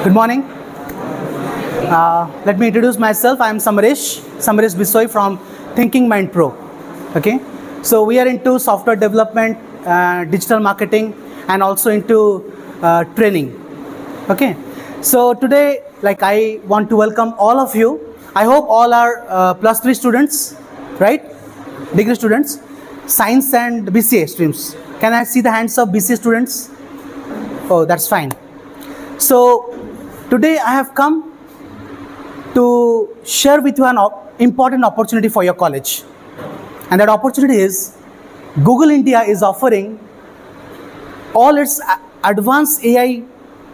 Good morning. Let me introduce myself. I am Samaresh Bisoi from Thinking Mind Pro. Okay, so we are into software development, digital marketing, and also into training. Okay, so today, I want to welcome all of you. I hope all are +3 students, right? Degree students, science and BCA streams. Can I see the hands of BCA students? Oh, that's fine. So today I have come to share with you an important opportunity for your college, and that opportunity is Google India is offering all its advanced AI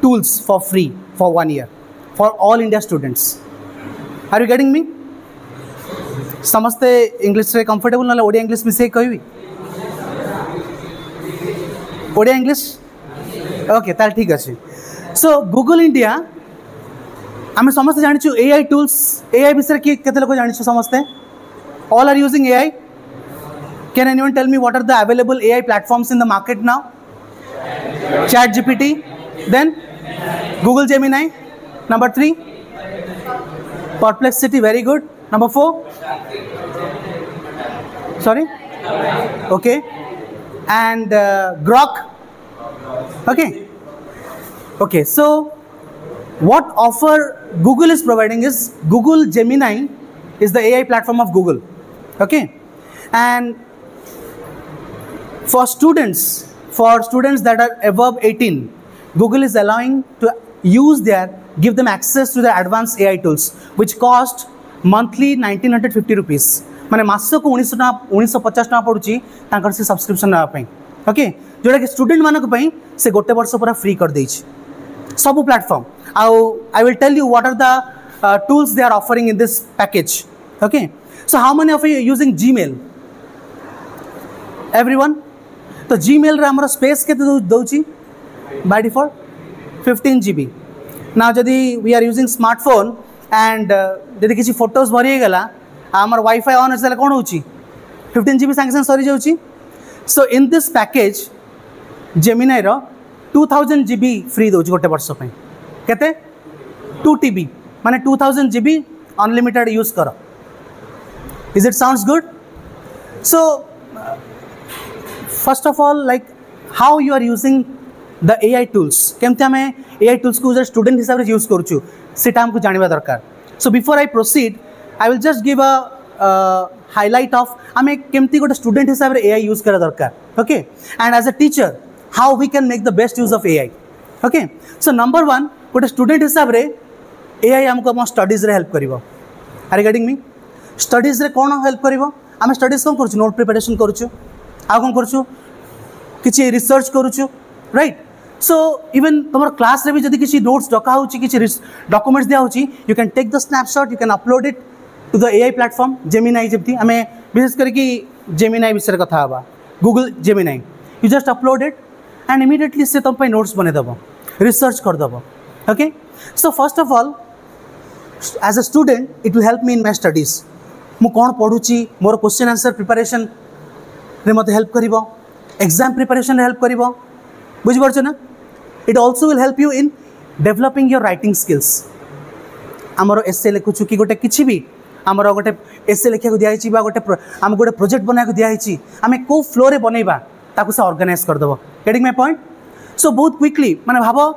tools for free for 1 year for all India students. Are you getting me? Samaste English re comfortable na Odia English mistake koibi? Odia English? Okay, tal thik ache. So Google India आमे समस्ते जानी छु AI tools AI विषय की केते लोग जानी छु समस्ते all are using AI. Can anyone tell me what are the available AI platforms in the market now? ChatGPT, then Google Gemini, number 3 Perplexity, very good. Number 4, sorry, okay, and Grok. Okay, so what offer Google is providing is Google Gemini is the AI platform of Google. Okay, and for students that are above 18, Google is allowing to give them access to the advanced AI tools, which cost monthly 1950 rupees. माने मासको 1950 टका पड़ुची तांकर से subscription ना पई. Okay, जोटा कि student मानक पई से गोटे वर्ष पूरा फ्री कर देछि सब platform. I will tell you what are the tools they are offering in this package. Okay, so how many of you are using Gmail? Everyone? तो Gmail रे हमर स्पेस केते दोछि by default 15 GB. Now जदि we are using smartphone and जदि किसी photos भरि गेला हमर वाईफाई ऑन असला कोन होछि 15 GB संगे संगे सरी जाउछि. So in this package Gemini रो 2000 GB फ्री दोछि गोटे वर्ष पई. केते 2 TB माने 2000 GB अनलिमिटेड यूज करो. Is it sounds good? So first of all, how you are using the AI tools, केमते हमें AI tools को स्टूडेंट हिसाब से यूज करूछु सेटा हमको जानिबा दरकार. So before I proceed, I will just give a highlight of हमें केमती गोटे स्टूडेंट हिसाब से AI यूज करा दरकार. Okay, and as a teacher how we can make the best use of AI. Okay, so number 1, गोटे student हिसाब रे AI हमको हम स्टडीज रे हेल्प करिवो. Are getting me? स्टडीज रे कोन हेल्प करिवो? हम स्टडीज कोन करछु? नोट प्रिपरेशन करछु, आ कोन करछु किछि रिसर्च करछु, राइट? सो इवन तुमर क्लास रे भी जदि किछि नोट्स डका होछि किछि डॉक्यूमेंट्स दिया होछि, you can take the snapshot, you can upload it to the AI platform Gemini. जेमती हमें विशेष करके Gemini विषय कथा हबा, Google Gemini, you just upload it and immediately से तुम पे नोट्स बने दबो, रिसर्च कर दबो. Okay, so first of all as a student it will help me in my studies. मु कोन पढुची मोर क्वेश्चन आंसर प्रिपरेशन रे मते हेल्प करिवो, एग्जाम प्रिपरेशन रे हेल्प करिवो. बुझि परछ ना? It also will help you in developing your writing skills. हमरो एसे लिखुछु कि गोटे किछि भी हमरो गोटे एसे लिखिया को दिया हिची बा गोटे हम गोटे प्रोजेक्ट बना को दिया हिची, हमें को फ्लो रे बनेबा ताको से ऑर्गेनाइज कर दबो. Getting my point? सो बहुत क्विकली माने भाबो,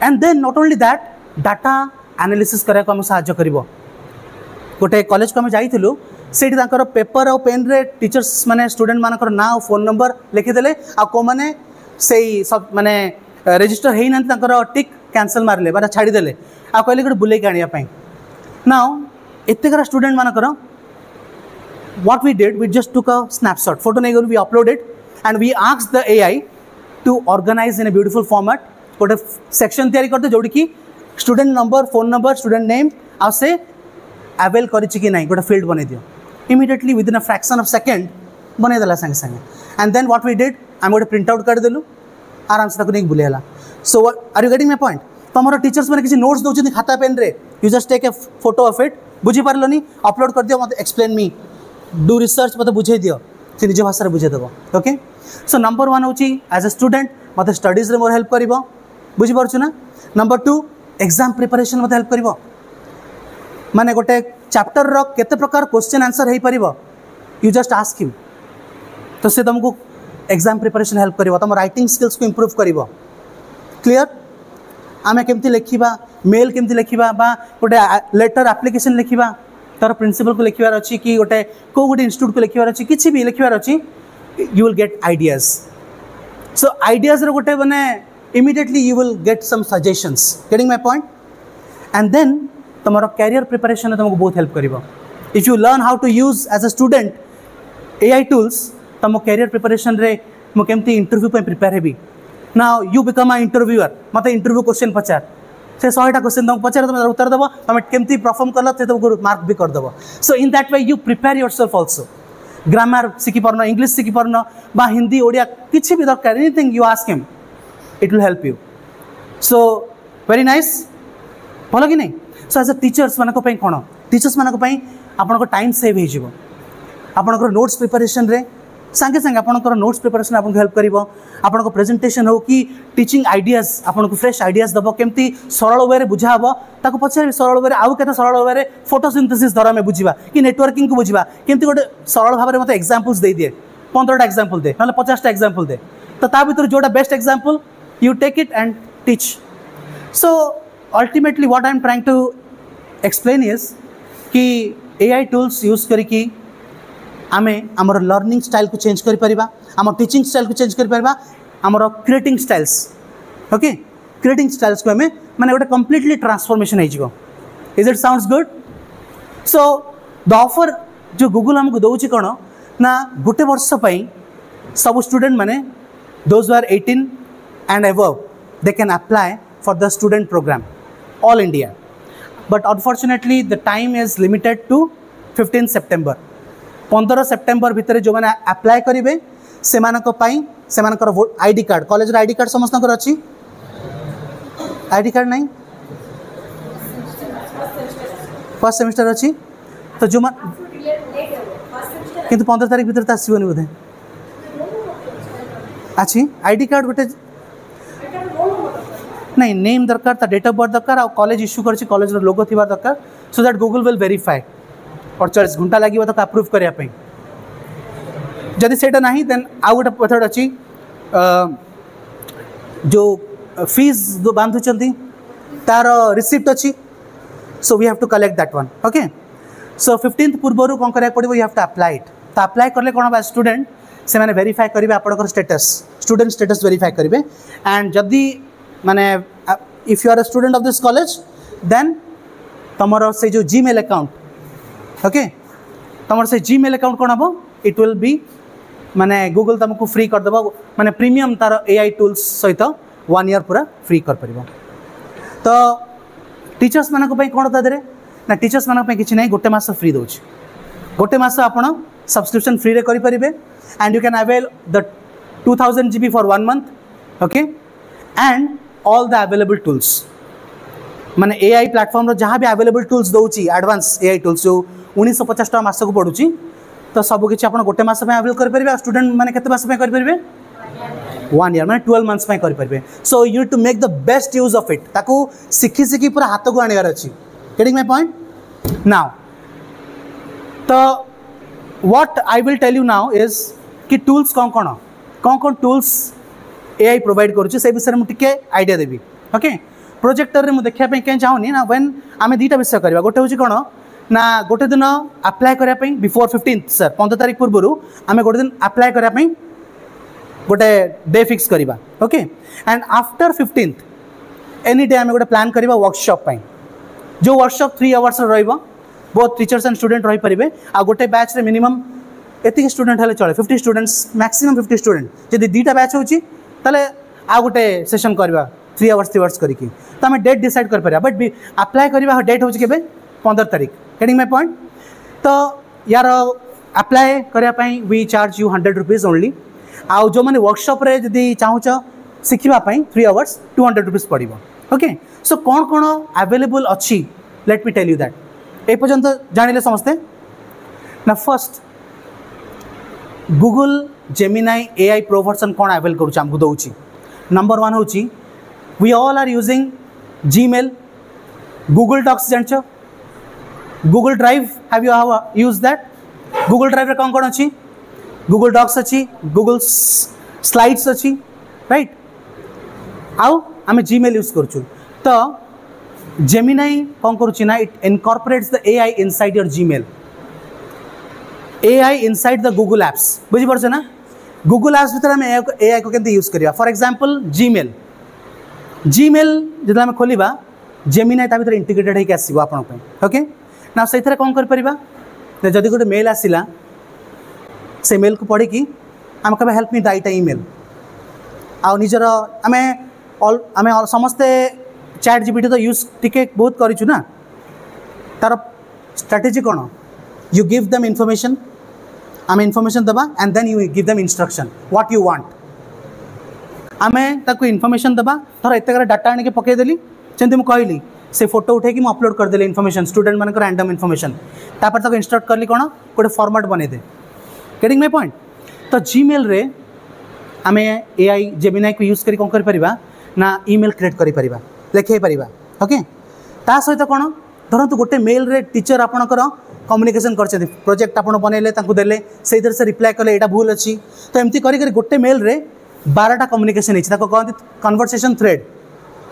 and then not only that data analysis करे को हम सहायता करिवो. गोटे कॉलेज को हम जाइथिलु, सेठी तांकर पेपर और पेन रे टीचर्स माने स्टूडेंट मानकर नाम फोन नंबर लिखि देले, आ को माने सेही सब माने रजिस्टर हेइ नंत तांकर टिक कैंसिल मारले बारा छाडी देले, आ कहले गड बुले के आनिया पई. नाउ एतेकरा स्टूडेंट मानकर what we did, we just took a snapshot photo नै we uploaded and we asked the AI to organise in a beautiful format. गोटे सेक्शन तैयारी करते जोड़ी की student number, phone number, student name आ से अवेल करिछि कि नहीं गोटे फील्ड बने दियो. Immediately within a fraction of second बने देला संगे संगे. And then what we did, हम गोटे प्रिंट आउट कर देलु, आराम से ताको नहीं बुलेला. So are you getting my point? तमरो टीचर्स माने किछि नोट्स दोछथि खाता पेन रे, you just take a photo of it, बुझी पारलनी अपलोड कर दियो, मते एक्सप्लेन मी, डू रिसर्च मते बुझे दियो, से निज भाषा रे बुझे देबो. ओके, सो नंबर 1 होची एज अ स्टूडेंट मते स्टडीज रे मोर हेल्प करिवो. बुझी पारछु ना? नंबर 2 एग्जाम प्रिपरेशन मते हेल्प करिवो माने गोटे चैप्टर रो केते प्रकार क्वेश्चन आंसर हे परिवो यू जस्ट आस्क हिम तो से तुमको एग्जाम प्रिपरेशन हेल्प करिवो तुम राइटिंग स्किल्स को इंप्रूव करिवो क्लियर आमे केमती लिखिबा मेल केमती लिखिबा बा गोटे लेटर एप्लिकेशन लिखिबा तार प्रिंसिपल को लिखिबार अछि कि गोटे को गोटे इंस्टीट्यूट को लिखिबार अछि किछि भी लिखिबार अछि you will get ideas so ideas रो गोटे माने immediately you will get some suggestions getting my point and then tomorrow career preparation में तुमको बहुत help करिवो if you learn how to use as a student AI tools तुम career preparation रे मो केमती इंटरव्यू पे prepare heavy now you become a interviewer मते interview question पचार से 100टा क्वेश्चन तुमको पचार तुम उत्तर देबो तुम केमती परफॉर्म करला ते तुमको मार्क भी कर देबो so in that way you prepare yourself also grammar सिखि परनो इंग्लिश सिखि परनो बा हिंदी ओडिया किछि भी दरकार anything you ask him it will help you so very nice भलो कि नहीं so as a teachers मानको पई कोन टीचर्स मानको पई आपनको टाइम सेव हे जिवो आपनको नोट्स प्रिपरेशन रे संगे संगे आपनको नोट्स प्रिपरेशन आपनको हेल्प करिवो आपनको प्रेजेंटेशन हो कि टीचिंग आइडियाज आपनको फ्रेश आइडियाज दबो केमती सरल वे रे बुझाबो ताको पछे सरल वे रे आउ केते सरल वे रे फोटोसिंथेसिस द्वारा में बुझिबा कि नेटवर्किंग को बुझिबा केमती गोटे सरल भाबरे मते एग्जांपल्स दे दिए 15टा एग्जांपल दे नले 50टा एग्जांपल दे तो ता भीतर जोटा best example you take it and teach so ultimately what I am trying to explain is कि AI tools use करके आमे हमर लर्निंग स्टाइल को चेंज करि परिबा हमर टीचिंग स्टाइल को चेंज करि परिबा हमर creating styles okay creating styles को हमें माने गोटे कंप्लीटली ट्रांसफॉर्मेशन हे जिवो is it sounds good so the offer जो गूगल हमको दउची कोन ना गोटे वर्ष पई सब स्टूडेंट माने those are 18 and above they can apply for the student program all India but unfortunately the time is limited to 15 September 15 September भितर जो माने अप्लाई करिवे सेमानक पई सेमानकर आईडी कार्ड कॉलेज रो आईडी कार्ड समस्तनकर अछि आईडी कार्ड नहीं first semester अछि तो जो किंतु 15 तारिख भितर आसीबनी बोधे अछि आईडी कार्ड गोटे नहीं नेम दरकार ता डेट ऑफ बर्थ दरकार और कॉलेज इश्यू करछि कॉलेज रो लोगो थिबा दरकार so that Google will verify और 40 घंटा लागिबो तो अप्रूव करिया पे जदि सेटा नहीं देन आउ गोटे मेथड अछि जो फीस जो बांधु चंती तार रिसिप्ट अछि so we have to collect that one okay so 15th पूर्वरु कोन करिया पड़िबो you have to apply it तो अप्लाई करले कोन बा स्टूडेंट से माने वेरीफाई करिवे आपनकर स्टेटस स्टूडेंट स्टेटस वेरीफाई करिवे एंड जदि माने if you are a student of this college then तमरो से जो जीमेल अकाउंट ओके तमरो से जीमेल अकाउंट कोन हबो इट विल बी माने गूगल तुमको फ्री कर देबो माने प्रीमियम तार एआई टूल्स सहित 1 ईयर पूरा फ्री कर परिबो तो टीचर्स मानक पई कोन ता देरे ना टीचर्स मानक पई किछि नै गोटे मास फ्री दोछ गोटे मास आपण सब्सक्रिप्शन फ्री रे करि परिबे and you can avail the 2000 GB for 1 month okay and all the available tools माने AI प्लेटफॉर्म रो जहाँ भी अवेलेबल टूल्स दउची एडवांस AI टूल्स जो 1950 टका मास को पडुची तो सब किछि आपण गोटे मास पे अवेल कर परिबे स्टूडेंट माने केते मास पे कर परिबे 1 ईयर माने 12 मंथ्स पे कर परिबे so you need to make the best use of it ताको सिखि सिखि पूरा हाथ को आनिवार अछि गेटिंग माय पॉइंट नाउ तो what I will tell you now is कि टूल्स कोन टूल्स AI प्रोवाइड करूँ से विषय में टिके आइडिया देवी ओके प्रोजेक्टर में देखा कहीं चाहूनी ना व्हेन आम दुटा विषय करवा गोटे हूँ कौन ना गोटे दिन अप्लाई करने बिफोर 15th सर 15 तारिख पूर्व आम गोटे दिन अप्लाई करने गोटे डे फिक्स करवा okay and after 15th any day आम गोटे प्लान करवा वर्कशॉप जो workshop 3 hours both teachers and student रही पारे आ गोटे बैच रे मिनिमम एतिक स्टूडेंट हेले चले 50 स्टूडेंट्स मैक्सिमम 50 स्टूडेंट जदि दुटा बैच होची ताले आ गोटे सेशन करवा 3 आवर्स करिकी तो आम डेट डिसाइड कर परिया बट अप्लाई करवा डेट होची केबे 15 तारिख गेटिंग माय पॉइंट तो यार अप्लाई करया पई we charge you 100 rupees only आउ जो माने वर्कशॉप रे जदि चाहूच सिखिबा पई 3 आवर्स 200 रुपीज पड़िबो ओके सो कोन अवेलेबल अच्छी let me tell you that ए पर्यंत जानिले समस्ते ना first Google Gemini AI pro version कौन अवेल करूँ आमको दौची नंबर 1 हूँ we all are using Gmail Google Docs जानछ Google Drive have you use that Google Drive रे कौन अच्छी गूगल डॉक्स अच्छी गूगल स्लाइड्स अच्छी राइट आउ आम जीमेल यूज करूँ तो जेमिनाई कौन करुच्ची ना it incorporates the AI inside your Gmail AI inside the Google apps बुझीपार ना गूगल एप्स भीतर एआई को केमती यूज करिया फॉर एग्जांपल जीमेल जो आम खोलिबा जेमिनाई ता भीतर इंटीग्रेटेड होके आसीबो आपन पे ओके ना से कौन कर परिबा जदि गोटे मेल आसिला से मेल को पढ़ी कि आम कहे हेल्प मी राइट ईमेल आउ निजर आम आम समस्ते चैट जीपीटी तो यूज टिके बहुत करूँ ना तार स्ट्रैटेजी कौन यू गिव देम इनफॉरमेशन आम इनफॉरमेशन दबा and then you give them instruction what you want आम ताको इनफॉरमेशन दबा थर एत डाटा आनिक पकईदेली जमी मुझे कहली से फोटो उठे कि अपलोड करदेली इनफॉरमेशन स्टूडेंट मान रैंडम इनफॉरमेशन तापर ताको इंस्ट्रक्ट करली कौन गोटे फॉर्मेट बनईदे गेटिंग माय पॉइंट तो जीमेल रे आम एआई जेमिनाई को यूज करी कौन कर परिबा ना ईमेल क्रिएट करि परिबा लिखे परिबा ओके ता सहित कौन धरतु गोटे मेल रे टीचर आपणकर कम्युनिकेशन कर प्रोजेक्ट आप बनइले देले से से रिप्लाई कले यहाँ भूल अच्छी तो एमती करी गोटे मेल रे 12टा कम्युनिकेशन होती कहते conversation thread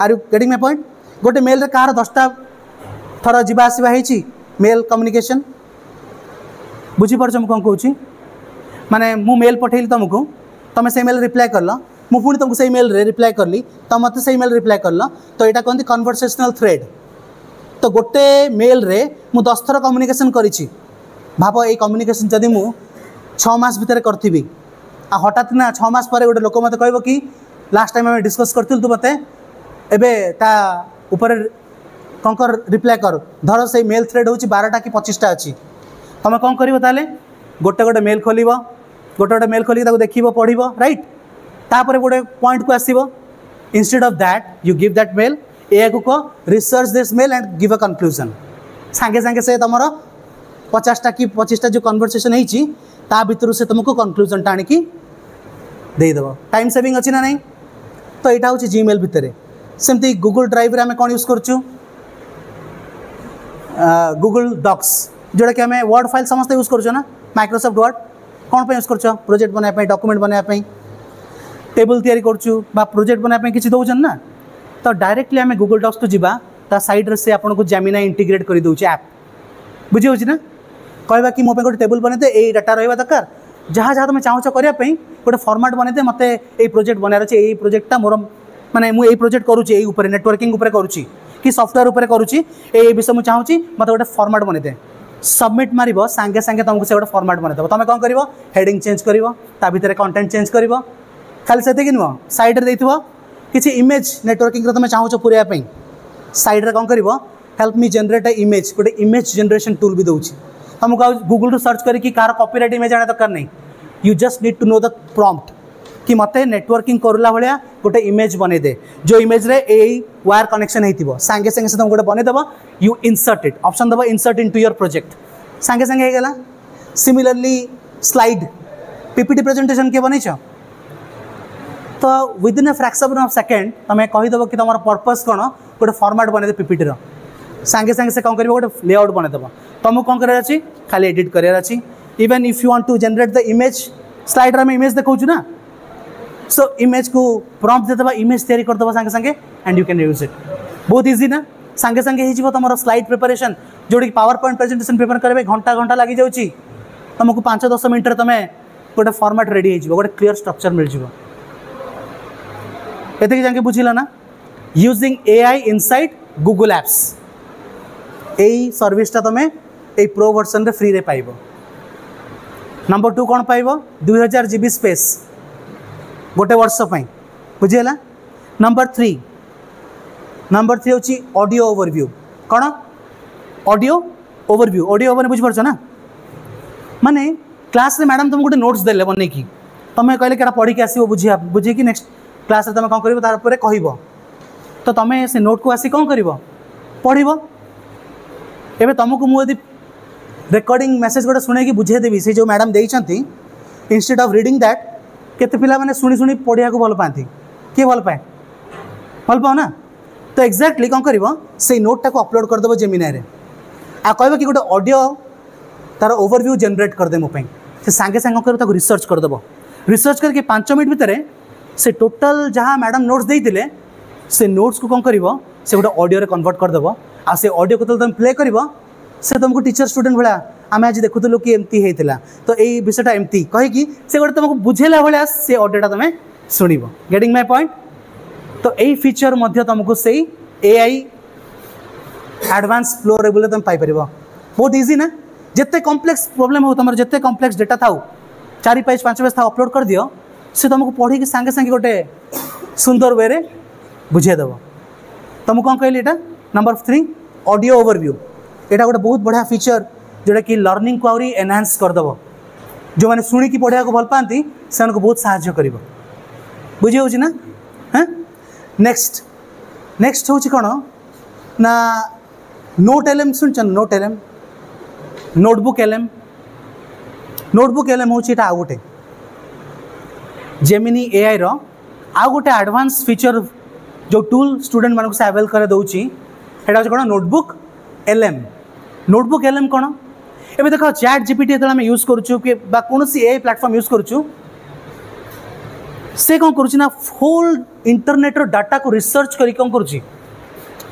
are you getting my point गोटे मेल रे कहार 10टा थर जीवा आसवा होती मेल कम्युनिकेशन बुझीपार मुझे कौन कहूँ माने मु मेल पठेली तुमको तुम से मेल रिप्लाई करल मु पुणी तुमको से मेल रे रिप्लाई करली तो मत से मेल रिप्लाई करल तो यहाँ कहते कन्वर्सेशनल थ्रेड तो गोटे मेल रे मु 10 थर कम्युनिकेशन करिछि भाव ये कम्युनिकेशन जदि मु 6 मास भितर करथिबी आ हठात ना 6 मास पर गोटे लोक मत कहबो कि लास्ट टाइम आम डिस्कस करथिल तू मते एबे ता ऊपर कंकर रिप्लाई कर धर से मेल थ्रेड होछि 12टा कि 25टा अछि तुम कौन कर ताले गोटे गोटे मेल खोल गोटे गोटे मेल खोलिक देखिए पढ़ राइट तापर गोटे पॉइंट को आसो instead of that you give that mail ए को कह research this mail and give a conclusion सांगे सांगे से तुम 50टा कि 25टा जो कन्वर्सेशन होती ता भितर से तुमको कंक्लूजन टाणिकी देदेव टाइम सेविंग अच्छी ना नहीं तो यहाँ हूँ जीमेल भितर सेमती गूगल ड्राइव रे आम कौन यूज करूँ गूगल डॉक्स जोटा कि आम वर्ड फाइल समस्त यूज करूँ ना माइक्रोसॉफ्ट वर्ड कौन पे यूज कर प्रोजेक्ट बनाया डॉक्यूमेंट बनाया टेबल तैयारी करूँ प्रोजेक्ट बनाया किसी दौन ना तो डायरेक्टली आम गूगल डॉक्स को जीवा ता साइड से आपको जेमिनाई इंटीग्रेट कर दूचे ऐप बुझी हो ना कहवा कि मो गोटे टेबल बनते ये डाटा रहा दरकार जहाँ जहाँ तुम चाहूच करने गोटे फॉर्मेट बनते मत ये प्रोजेक्ट बनार अच्छे ये प्रोजेक्टा मोर माने मुझे प्रोजेक्ट करुँची ये नेटवर्किंग करुँची कि सॉफ्टवेयर उपर करुँची ये विषय मुझे चाहूँगी मत गोटे फॉर्मेट बनते सबमिट मार सांगे सांगे तुमको से गोटे फॉर्मेट बनदेव तुम कौन कर हेडिंग चेंज कर भितर कंटेंट चेंज कर खाली से नुह साइड रे किसी इमेज नेटवर्किंग तुम चाहूच पूरे साइड रे कौन कर हेल्प मी जनरेट इमेज गोटे इमेज जनरेशन टूल भी दूसरी तुमको गूगल टू सर्च करके कार कॉपीराइट इमेज आने दरकार नहीं you just need to know the prompt कि मते नेटवर्किंग करला भाया गोटे इमेज बने दे जो इमेज रे ए वायर कनेक्शन होती सांगे सांगे से तुम गोटे बनईदेव यू इनसर्ट इट ऑप्शन दबा इनसर्ट इनटू योर प्रोजेक्ट सांगे सांगे हो गला सिमिलरली स्लाइड पीपीटी प्रेजेंटेशन किए बनईछ तो within a fraction of second तुम कहीदेव कि तुम पर्पस कौन गोटे फॉर्मेट बनईदे पीपीटी सांगे सांगे से कौन कर गोटे लेआउट बनईदेव तुमको कौन करार अच्छी खाली एडिट करार अच्छी even if you want to generate the image slide में इमेज देखा ना सो इमेज को प्रॉम्प्ट देदेबा इमेज तैयारी करदेबा सांगे सांगे and you can use it बहुत इजी ना सांगे सांगे हो तुम स्लाइड प्रिपरेशन जोड़ी पावर पॉइंट प्रेजेंटेशन प्रिपेयर करेंगे घंटा घंटा लगी जाऊँगी तुमको 5-10 मिनट तुम गोटे फॉर्मेट रेडी हो गोटे क्लीयर स्ट्रक्चर मिल जाए ये जाके बुझिला ना using AI inside Google apps यही सर्विसटा तुम ये प्रो वर्जन रे फ्री रे पाइबो नंबर 2 कौन पाइबो 2000 GB स्पेस गोटे वर्ष बुझीगला नंबर 3 हूँ ऑडियो ओवरव्यू कौन ऑडियो ओवर बुझीपार ना माने क्लास रे मैडम तुमको गोटे नोट्स देले बन कि तुम कहले कि पढ़ी के आसो बुझिया बुझे कि नेक्स्ट क्लास रे तुम कौन कर तार कह तो तुम से नोट को आसी कौन कर पढ़ एवं तुमको मुझे रेकर्डिंग मेसेज गोटे शुणे कि बुझेदेवी से जो मैडम देती इंस्टेड ऑफ रीडिंग दैट केते पिला माने शुणी शुणी पढ़िया को भल पाती किए भल पाए भल पाओ ना तो एक्जाक्टली कौन कर से नोटा को अपलोड करदेव जेमिनाई रे आ कह कि गोटे ऑडियो तार ओवरव्यू जनरेट करदे मो से सांगे सांगे कर रिसर्च करदेव रिसर्च करके 5 मिनट भितर से टोटल जहाँ मैडम नोट्स देते से नोट्स को कौन कर से गोटे ऑडियो कन्वर्ट करदेव आ से ऑडियो को तुम प्ले कर से तुमको टीचर स्टूडेंट भाया आम आज देखुलु कि एमती होता तो यही विषयटा एमती कहीकि से गोटे तुमको बुझेला भाया से ऑडियोटा तुम शुण गेटिंग माय पॉइंट। तो यही फीचर मध्य तुमको से एआई एडवांस फ्लो रेबुल तुम पाइपर बहुत इजी ना जिते कॉम्प्लेक्स प्रॉब्लम हो तुम जिते कॉम्प्लेक्स डेटा था 4 पेज 5 पेज था अपलोड कर दियो से तुमको पढ़ी कि सांगे सांगे गोटे सुंदर वे बुझेदेव तुमको कौन कहली एटा नंबर 3 ऑडियो ओवरव्यू एटा गोटे बहुत बढ़िया फीचर जोटा कि लर्निंग को आउरी एनहांस करदेव जो मैंने शुणिकी पढ़ा को भल पाती से बहुत साहाय्य कर बुझी हो ना। हाँ नेक्स्ट नेक्स्ट हूँ कौन ना नोट एलएम शुणचन note LM notebook LM notebook LM हूँ आउ गोटे जेमिनी एआई रो आउ गोटे एडवांस फीचर जो टूल स्टूडेंट मानक से अवेल कर दूसरी एटा कौन नोटबुक एलएम कौन एवं देख चैट जीपीटी जो यूज करुचु कौन एआई प्लेटफॉर्म यूज करुचु से कौन करुचि ना होल इंटरनेट रो डाटा को रिसर्च करी कौन करुचि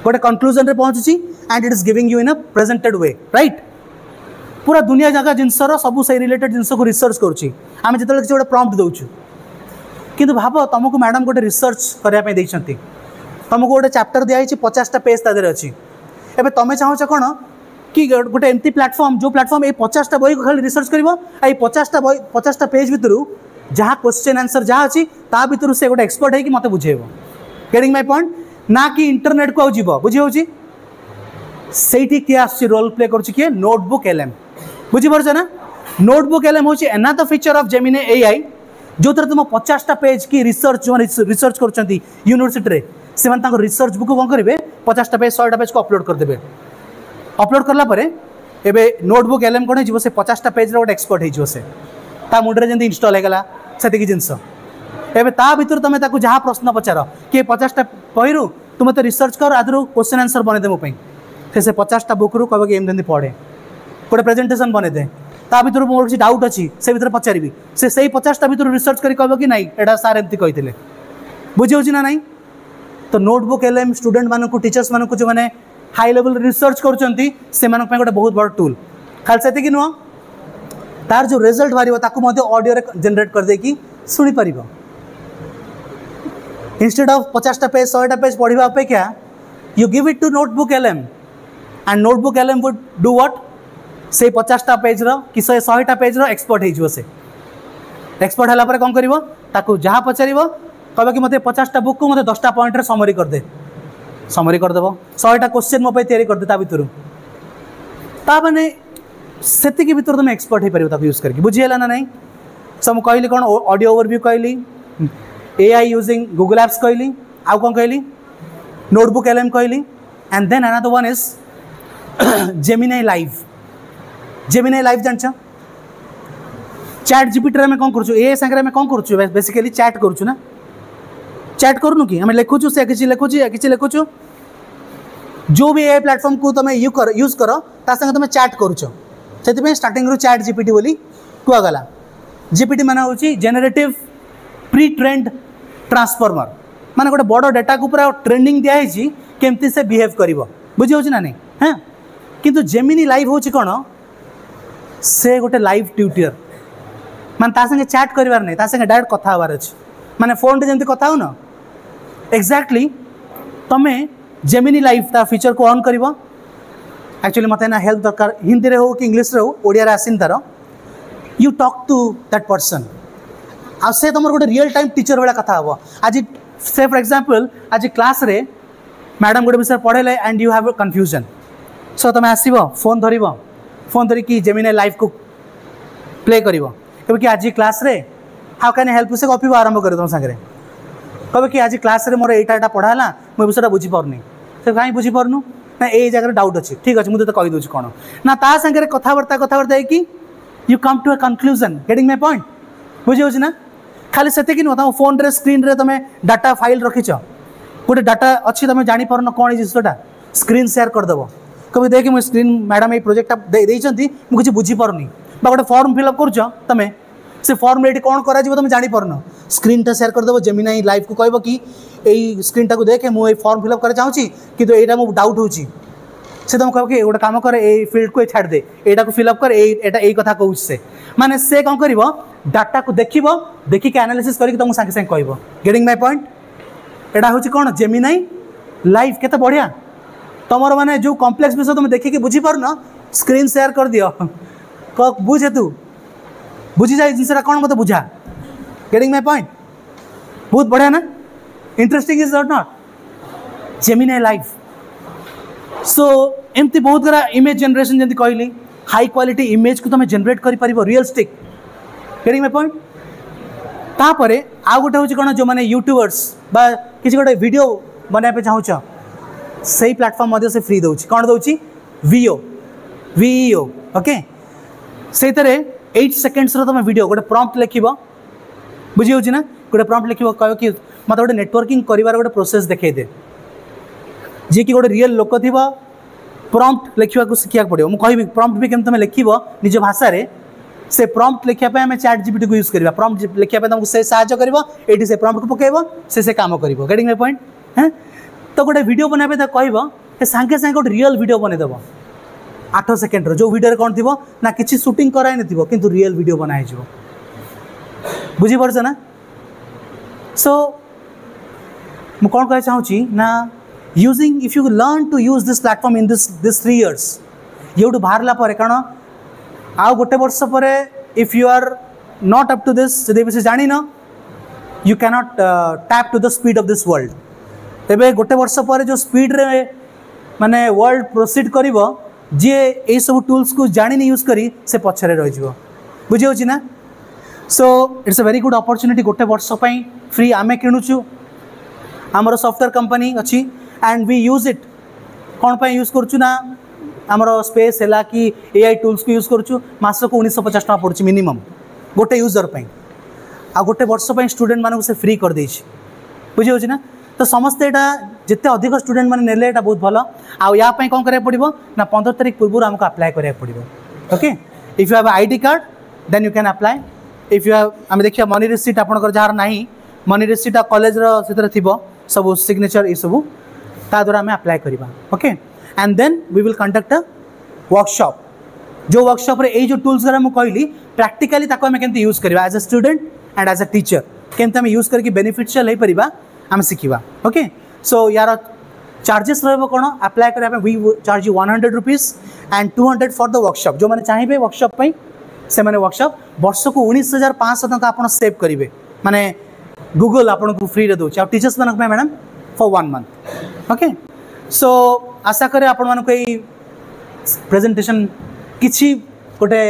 गोटे कंक्लूजन रे पहुंचुची and it is giving you in a presented way right पूरा दुनिया जगह जिनसर सबू से रिलेटेड जिनस को रिसर्च करुचि आम जो किसी गोटे प्रॉम्प्ट दउछु किंतु भाव तुमको मैडम गोटे रिसर्च करने देइछंती तुमको गोटे चैप्टर दिया 50टा पेज तादर अच्छी एवं तुम चाहूच कौन कि गोटे एमती प्लेटफॉर्म जो प्लेटफॉर्म ये 50टा बही को खाली रिसर्च कर 50टा पेज भितर जहाँ क्वेश्चन आंसर जहाँ अच्छी ता भितर से गोटे एक्सपर्ट है कि मत बुझेब गेटिंग माय पॉइंट ना कि इंटरनेट को आव बुझी हो सेठी किए आस रोल प्ले कर नोटबुक एलएम बुझीपार ना नोटबुक एलएम हूँ another feature of Gemini AI जो थर तुम 50टा पेज की रिसर्च जो रिसर्च कर यूनिवर्सिटी से रिसर्च बुक कौन करेंगे 50टा पेज 100टा पेज को अपलोड करदे अपलोड कलापर एवं नोटबुक एलएम कौन हो 50टा पेज गोटे एक्सपर्ट हो ता मुंडे जमी इनस्टल होगा से जिनस एवं ता भर तुम जहाँ प्रश्न पचार कि 50टा बही तुम मत रिसर्च कर आदि क्वेश्चन आंसर बनईदे मोपाई से 50टा बुक रू कह एमती पढ़े गोटे प्रेजेंटेशन बनईदे ता भर मोर किसी डाउट अच्छी से भर पचारि से 50टा भर रिसर्च कर कह कि नाई एटा सार एमती कही बुझी हो ना नाई। तो नोटबुक एलएम स्टूडेंट मानक टीचर्स मानक जो मैंने हाई लेवल रिसर्च करुँच से गोटे बहुत बड़ टूल खाली से नुह तार जो रिजल्ट बाहर ऑडियो जनरेट कर देकी शुणी पार इंस्टेड ऑफ 50टा पेज 100टा पेज पढ़ा अपेक्षा you give it to notebook LM and notebook LM would do what say 50टा पेज कि 100टा पेज एक्सपर्ट हो एक्सपर्ट है कौन कर जहाँ पचार कह कि मतलब 50टा बुक को मतलब 10टा पॉइंट रे समरी करदे समरी करदेव 100टा क्वेश्चन मो तैयारी करदे ता भितर ता माने सेतिकी भितर तुम एक्सपर्ट हो पार यूज करके बुझीगला ना नहीं सब कहली कौन ऑडियो ओवरव्यू कहली एआई यूजिंग गूगल एप्स कहली आउ कौन कहली नोटबुक एलएम कहली and then another one is Gemini live जानछ चैट जीपीटी में कौन करूँ ए सांगे कौन करूँ बेसिकली चैट करूँ ना चैट करूँ कि आम लिखुचु से किसी लिखुचु जो भी ए प्लेटफॉर्म को तुम यूज कर संगे तुम चैट करुच से स्टार्टिंग रू चैट जीपीटी बोली कहगला जीपीटी मान हूँ जेनेरेटिव प्री ट्रेंड ट्रांसफॉर्मर माने गोटे बड़ डेटा को पूरा ट्रेनिंग दिखाई केमती से बिहेव कर बुझी हो ना नहीं। हाँ किंतु जेमिनी लाइव हूँ कौन से गोटे लाइव ट्यूटर माने ता संगे चैट करिवार नहीं ता संगे डायरेक्ट कथा हबार अछि माने फोन रे जेमती कथा हो ना एक्जाक्टली तमे जेमिनी लाइव ता फीचर को ऑन करिवो एक्चुअली मत ना हेल्प दरकार हिंदी रे हो कि इंग्लिश रे हो ओडिया रे आसिन तार you talk to that person आ से तुम गोटे रियल टाइम टीचर वाला कथा हबो आज से फॉर एग्जांपल आज क्लास रे मैडम गोटे विषय पढ़ेले and you have confusion so तुम आसीबो फोन धरिकी जेमिनी लाइव को प्ले करिवो कि आज क्लास रे हाउ कैन हेल्प से गपिब आरंभ कर तुम सागर कहे कि आज क्लास रे मोर एटा पढ़ाला मुझे विषयटा बुझीपारनी से कहीं बुझीपारनु ना ये जगह डाउट अच्छी ठीक अच्छे मुझे तो कहीदे कौन ना ता सागर कथबार्ता कि you come to a conclusion getting my point बुझी हो ना खाली से नुह तुम फोन रे स्क्रीन रे तुम डाटा फाइल रखीच गोटे डाटा अच्छी तुम जापर न कौन जिसटा स्क्रीन शेयर करदेव कभी देख मुझे स्क्रीन मैडम ये प्रोजेक्टा मुझे किसी बुझीपारूनी गोटे फॉर्म फिलअप कर तुम से फॉर्म ये कौन कर तुम जापर स्क्रीनटा शेयर करदेव जेमिनी लाइव को कह कि यही स्क्रीनटा को देखे मुझे फॉर्म फिलअप कर चाहूँगी कि यहाँ मुझे डाउट होची से तुम कह कि गोटे कम कर फिल्ड को छाड़ दे यहाँ को फिलअप कर यही कथा कहूँ से माने से कौन कर डाटा को देखिक एनालिसिस करके तुमको सागे सागे कह गेटिंग माय पॉइंट यहाँ हूँ कौन जेमिनी लाइव केते बढ़िया तुम माने जो कॉम्प्लेक्स विषय तुम देखिए बुझीपार स्क्रीन शेयर कर दियो बुझे तू बुझी जाए जिनसा कौन मत बुझा गेटिंग माय पॉइंट बहुत बढ़िया ना interesting is not Gemini live so एमती बहुत सारा इमेज जनरेशन जमी कहली हाई क्वालिटी इमेज को तुम जनरेट कर रियलिस्टिक गेटिंग माय पॉइंट तापर आउ गोटे हूँ कौन जो मैंने यूट्यूबर्स बा किसी गोटे वीडियो बनवाई चाहूँ से प्लेटफॉर्म से फ्री दूसरी कौन दूसरी वीओ ओके से 8 सेकेंड्स तुम वीडियो गोटे प्रॉम्प्ट लिख बुझी होची ना गोटे प्रॉम्प्ट लिख कह कि मत गोटे नेटवर्किंग कर गोटे प्रोसेस देखा दे जी कि गोटे रियल लोक थी प्रॉम्प्ट लिखा शिखा पड़ो मुझे कहि प्रॉम्प्ट भी केम तुम लिख निज भाषा से प्रॉम्प्ट लिखापी आम चैट जीपीटी को यूज करवा प्रॉम्प्ट लिखापी तुमको से साहाଯ୍य कर ये प्रॉम्प्ट को पकेब से काम कर गेटिंग माय पॉइंट हैं तो गोटे वीडियो बनाए कह सागे सागे गोटे रियल वीडियो बनईदेव 8 सेकेंड जो वीडियो कौन थी ना किसी शूटिंग कराई न कि रियल वीडियो बनाई बुझीपार ना सो मु कौन कह चाहूँगी ना using if you learn to use this platform in this 3 years ये बाहरला कारण आउ गोटे वर्ष पर if you are not up to this जब जानी न you cannot tap to the speed of this world तेरे गोटे वर्ष पर जो स्पीड रे माने वर्ल्ड प्रोसीड कर जी ये सब टूल्स को जानी यूज करी से पछरे रही बुझी होची ना so it's a very good opportunity गोटे वर्ष फ्री आमे किणुचु आमर सॉफ्टवेयर कंपनी अच्छी एंड वी यूज इट कौन पे यूज करुचु ना आमर स्पेस है कि एआई टूल्स को यूज करुचु मासक 1950 टका पड़ुची मिनिमम गोटे यूजर पे आ गोटे वर्ष स्टूडेंट मानक से फ्री कर देछि बुझी होची ना तो समस्ते यहाँ जिते अधिक स्टूडेंट मैंने नेले बहुत भल आउ या कौन करा पड़ो ना 15 तारीख पूर्व आमको अप्लाई करा पड़ो okay if you have ID card then you can apply if you have आम देखिए मनी रिसीट आपंकर जार ना मनी रिसीट कॉलेज थी सब सिग्नेचर ये सब ता द्वारा आम अप्लाई करवा okay and then we will conduct a workshop जो वर्कशॉप रे जो टूल्स मुझे कहली प्रैक्टिकली आम के यूज करवा as a student and as a teacher केमती यूज करके बेनिफिशियल हो पार आम शिखा ओके सो यार चार्जेस रहा कौन अप्लाई करने we charge you 100 rupees and 200 for the workshop जो मैंने चाहिए वर्कशॉप से मैंने वर्कशॉप वर्ष को 19,500 टका आप सेव करेंगे माने गूगल आपको फ्री रे दूसरी टीचर्स मानक madam for 1 month okay so आशा करे आपण मानक ये प्रेजेंटेशन किसी गोटे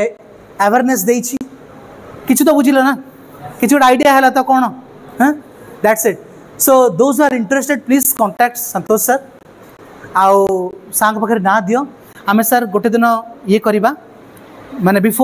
अवेयरनेस देछि किसी तो बुझिल ना किसी गोटे आइडिया है तो कौन हाँ that's it so those are interested please contact Santosh sir आउ सांग पाखे ना दियो आम सर गोटे दिन ये करवा माने बिफोर